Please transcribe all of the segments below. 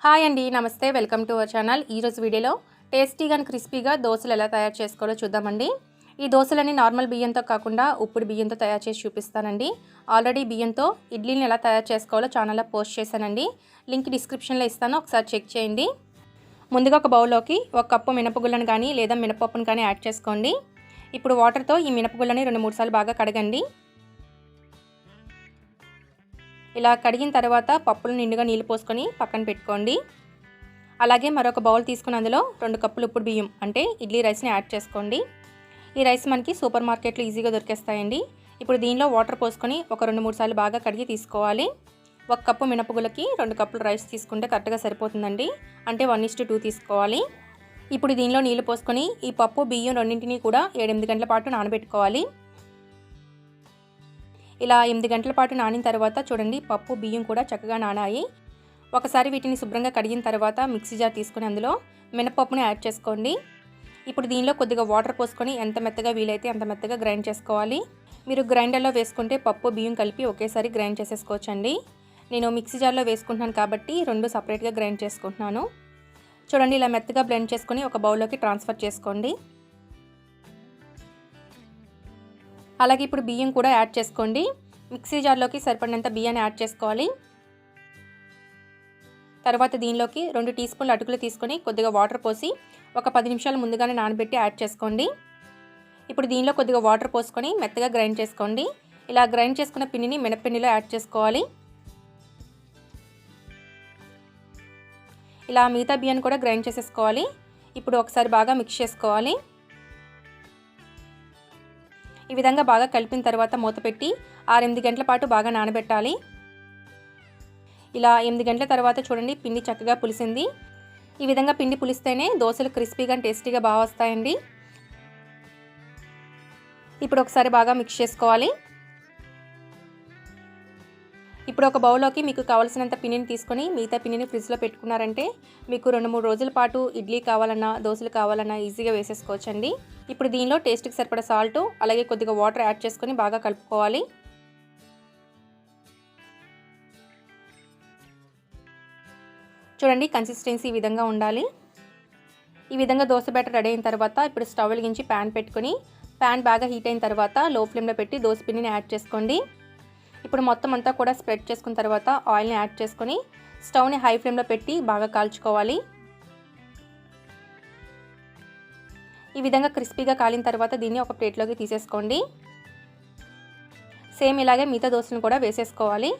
Hi అండి, నమస్తే. Welcome to our channel. ఈరోజు వీడియోలో టేస్టీగా అండ్ క్రిస్పీగా దోశలు ఎలా తయారు చేసుకోవాలో చూద్దామండి. ఈ దోశలని నార్మల్ బియ్యంతో కాకుండా ఉప్పుడు బియ్యంతో తయారు చేసి చూపిస్తానండి. ఆల్రెడీ బియ్యంతో ఇడ్లీని ఎలా తయారు చేసుకోవాలో ఛానల్లో పోస్ట్ చేశానండి. లింక్ డిస్క్రిప్షన్లో ఇస్తాను, ఒకసారి చెక్ చేయండి. ముందుగా ఒక బౌల్లోకి 1 కప్పు మినపగుళ్ళను కానీ లేదా మినపప్పును కానీ యాడ్ చేసుకోండి. ఇప్పుడు వాటర్తో ఈ మినపగుళ్ళని 2-3 సార్లు బాగా కడగండి. ఇలా కడిగిన తర్వాత పప్పులు నిండుగా నీళ్ళు పోసుకొని పక్కన పెట్టుకోండి. అలాగే మరొక బౌల్ తీసుకుని అందులో 2 కప్పులు ఉప్పుడు బియ్యం అంటే ఇడ్లీ రైస్ని యాడ్ చేసుకోండి. ఈ రైస్ మనకి సూపర్ మార్కెట్లో ఈజీగా దొరికేస్తాయండి. ఇప్పుడు దీనిలో వాటర్ పోసుకొని ఒక 2-3 సార్లు బాగా కడిగి తీసుకోవాలి. 1 కప్పు మినపగుళ్ళకి 2 కప్పులు రైస్ తీసుకుంటే కరెక్ట్గా సరిపోతుందండి. అంటే 1:2 తీసుకోవాలి. ఇప్పుడు దీనిలో నీళ్ళు పోసుకొని ఈ పప్పు బియ్యం రెండింటినీ కూడా 7-8 గంటల పాటు నానబెట్టుకోవాలి. ఇలా 8 గంటల పాటు నానిన తర్వాత చూడండి, పప్పు బియ్యం కూడా చక్కగా నానాయి. ఒకసారి వీటిని శుభ్రంగా కడిగిన తర్వాత మిక్సీ జార్ తీసుకొని అందులో మినపప్పుని యాడ్ చేసుకోండి. ఇప్పుడు దీనిలో కొద్దిగా వాటర్ పోసుకొని ఎంత మెత్తగా వీలైతే అంత మెత్తగా గ్రైండ్ చేసుకోవాలి. మీరు గ్రైండర్లో వేసుకుంటే పప్పు బియ్యం కలిపి ఒకేసారి గ్రైండ్ చేసేసుకోవచ్చండి. నేను మిక్సీ జార్లో వేసుకుంటున్నాను కాబట్టి 2 సపరేట్గా గ్రైండ్ చేసుకుంటున్నాను. చూడండి, ఇలా మెత్తగా బ్లెండ్ చేసుకొని ఒక బౌల్లోకి ట్రాన్స్ఫర్ చేసుకోండి. అలాగే ఇప్పుడు బియ్యం కూడా యాడ్ చేసుకోండి. మిక్సీ జార్లోకి సరిపడినంత బియ్యాన్ని యాడ్ చేసుకోవాలి. తర్వాత దీనిలోకి 2 టీ స్పూన్ల అటుకులు తీసుకొని కొద్దిగా వాటర్ పోసి ఒక 10 నిమిషాలు ముందుగానే నానబెట్టి యాడ్ చేసుకోండి. ఇప్పుడు దీనిలో కొద్దిగా వాటర్ పోసుకొని మెత్తగా గ్రైండ్ చేసుకోండి. ఇలా గ్రైండ్ చేసుకున్న పిండిని మినప్పిండిలో యాడ్ చేసుకోవాలి. ఇలా మిగతా బియ్యాన్ని కూడా గ్రైండ్ చేసేసుకోవాలి. ఇప్పుడు ఒకసారి బాగా మిక్స్ చేసుకోవాలి. ఈ విధంగా బాగా కలిపిన తర్వాత మూత పెట్టి 6-8 గంటల పాటు బాగా నానబెట్టాలి. ఇలా 8 గంటల తర్వాత చూడండి, పిండి చక్కగా పులిసింది. ఈ విధంగా పిండి పులిస్తేనే దోశలు క్రిస్పీగా టేస్టీగా బాగా వస్తాయండి. ఇప్పుడు ఒకసారి బాగా మిక్స్ చేసుకోవాలి. ఇప్పుడు ఒక బౌల్లోకి మీకు కావాల్సినంత పిండిని తీసుకొని మిగతా పిండిని ఫ్రిడ్జ్లో పెట్టుకున్నారంటే మీకు 2-3 రోజుల పాటు ఇడ్లీ కావాలన్నా దోశలు కావాలన్నా ఈజీగా వేసేసుకోవచ్చండి. ఇప్పుడు దీనిలో టేస్ట్కి సరిపడా సాల్ట్ అలాగే కొద్దిగా వాటర్ యాడ్ చేసుకొని బాగా కలుపుకోవాలి. చూడండి, కన్సిస్టెన్సీ ఈ విధంగా ఉండాలి. ఈ విధంగా దోశ బ్యాటర్ రెడీ అయిన తర్వాత ఇప్పుడు స్టవ్ వెలిగించి ప్యాన్ పెట్టుకొని ప్యాన్ బాగా హీట్ అయిన తర్వాత లో ఫ్లేమ్లో పెట్టి దోశ పిండిని యాడ్ చేసుకోండి. ఇప్పుడు మొత్తం అంతా కూడా స్ప్రెడ్ చేసుకున్న తర్వాత ఆయిల్ని యాడ్ చేసుకొని స్టవ్ని హై ఫ్లేమ్లో పెట్టి బాగా కాల్చుకోవాలి. ఈ విధంగా క్రిస్పీగా కాలిన తర్వాత దీన్ని ఒక ప్లేట్లోకి తీసేసుకోండి. సేమ్ ఇలాగే మిగతా దోశలను కూడా వేసేసుకోవాలి.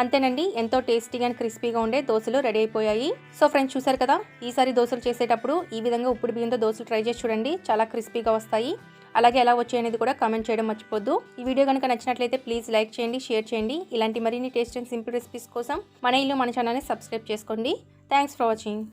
అంతేనండి, ఎంతో టేస్టీగా అండ్ క్రిస్పీగా ఉండే దోశలు రెడీ అయిపోయాయి. సో ఫ్రెండ్స్, చూసారు కదా, ఈసారి దోశలు చేసేటప్పుడు ఈ విధంగా ఉప్పుడు బియ్యంతో దోశలు ట్రై చేసి చూడండి, చాలా క్రిస్పీగా వస్తాయి. అలాగే ఎలా వచ్చాయి అనేది కూడా కామెంట్ చేయడం మర్చిపోద్దు. ఈ వీడియో కనుక నచ్చినట్లయితే ప్లీజ్ లైక్ చేయండి, షేర్ చేయండి. ఇలాంటి మరిన్ని టేస్ట్ అండ్ సింపుల్ రెసిపీస్ కోసం మన ఇల్లు మన ఛానల్ని సబ్స్క్రైబ్ చేసుకోండి. Thanks for watching.